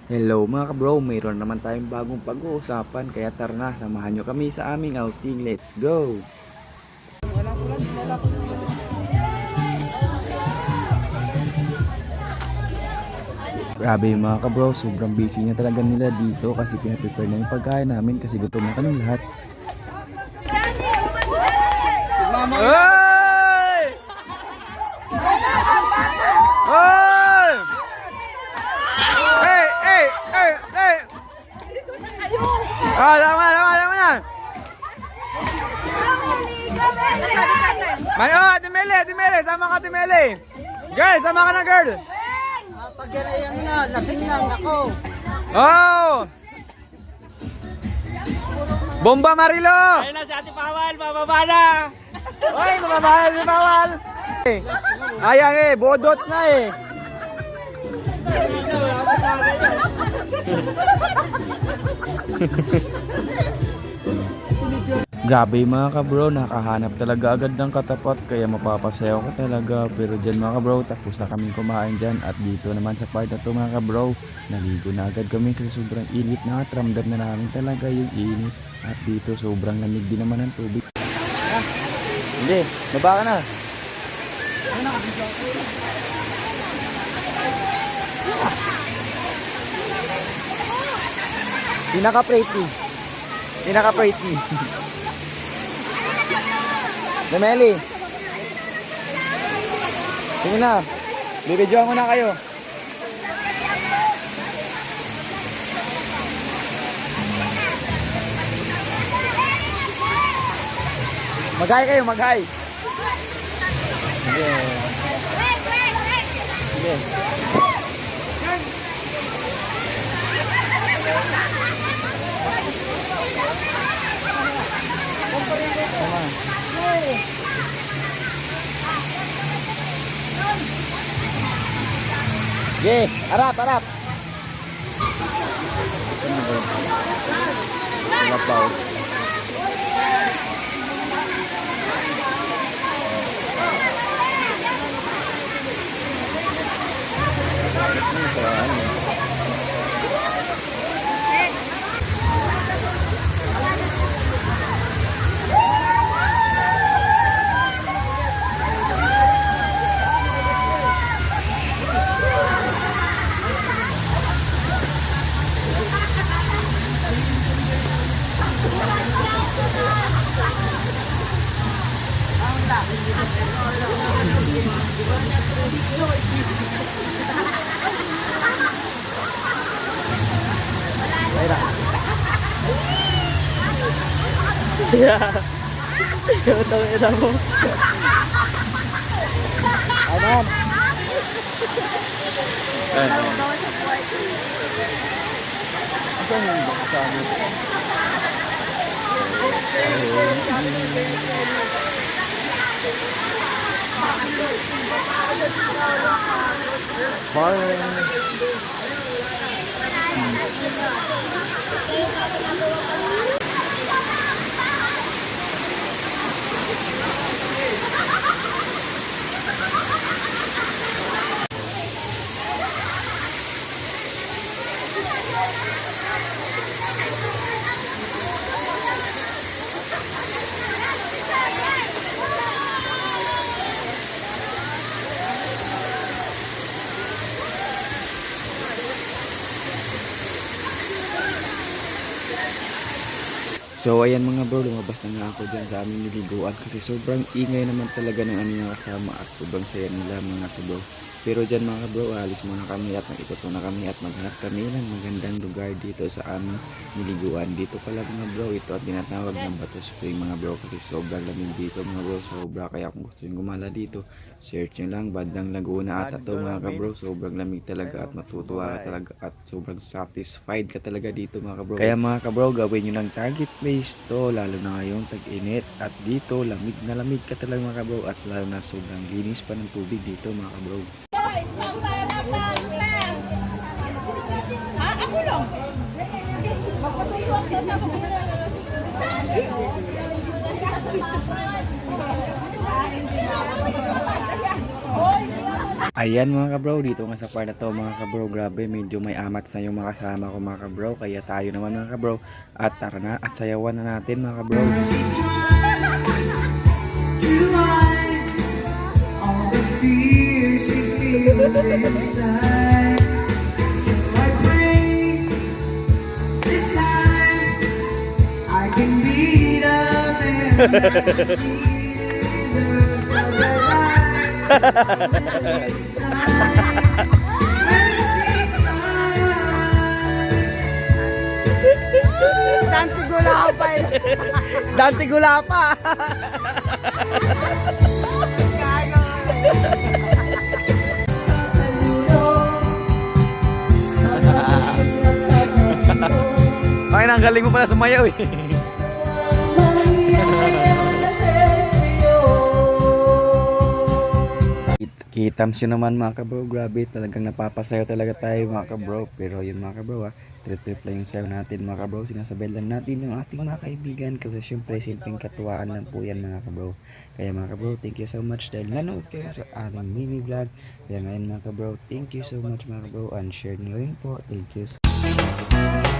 Hello mga kabro, mayroon naman tayong bagong pag-uusapan kaya tara na, samahan nyo kami sa aming outing. Let's go! Grabe mga kabro, sobrang busy niya talaga nila dito kasi pinaprepare na yung pagkain namin kasi gutom na kaming lahat. Hey! Hey! Hey! Ah, tama na. Ate Mele, sama ka Ate Mele. Girl, sama ka na girl. Pag yan na, lasing lang ako. Oh! Bomba Marilo! Ayun na si Ate Pawal, bababa na. Oy, mababahal si Bawal. Ayan bodots na Grabe mga kabro, nakahanap talaga agad ng katapat kaya mapapasayaw ko talaga. Pero dyan mga kabro, tapos na kaming kumain dyan. At dito naman sa part na to mga kabro, naligo na agad kami kasi sobrang init na at ramdam na namin talaga yung init. At dito sobrang lamig din naman ng tubig. Hindi, baba ka na. Pinaka-pretty. Demeli. Sige na. Bibidyoan ko na kayo. Mag-hi kayo, mag-hi. Sige. Sige. Ye, harap. Lapaw. Utang ina mo. Ayan. So ayan mga bro, lumabas na nga ako dyan sa aming niliguan kasi sobrang ingay naman talaga ng aming kasama at sobrang saya nila mga bro. Pero dyan mga bro, alis muna kami at mag-ikot na kami at maghanap kami ng magandang lugar dito sa aming niliguan. Dito pala mga bro, ito at tinatawag ng Bato Spring mga bro kasi sobrang lamig dito mga bro, sobra. Kaya kung gusto nyo gumala dito, search nyo lang Bandang Laguna at ito mga bro, sobrang lamig talaga at matutuwa ka talaga at sobrang satisfied ka talaga dito mga bro. Kaya mga bro, gawin nyo ng target place to lalo na ngayong tag-init at dito lamig na lamig ka talaga mga bro at lalo na sobrang linis pa ng tubig dito mga bro. Ako lang. Magpasayuan ka sa mga. Ayan mga kabro, dito nga sa part na to mga kabro, grabe medyo may amat na yung mga kasama ko mga kabro. Kaya tayo naman mga kabro, at tara na at sayawan na natin mga kabro. All the fears you feel inside. So I pray this time I can be the man that she deserves. 'Cause I like this time when she cries. Dante Gulapay. Dante Gulapa! Ay, ang galing mo pala sumayaw eh. Kitams yun naman mga kabro, grabe talagang napapasayaw talaga tayo mga kabro. Pero yun mga kabro trip lang yung sayaw natin mga kabro. Sinasabay lang natin yung ating mga kaibigan kasi syempre simpleng katuwaan lang po yan mga kabro. Kaya mga kabro, thank you so much dahil nanood kayo sa ating mini vlog. Kaya ngayon mga kabro, thank you so much mga kabro, and share nyo rin po. Thank you so much.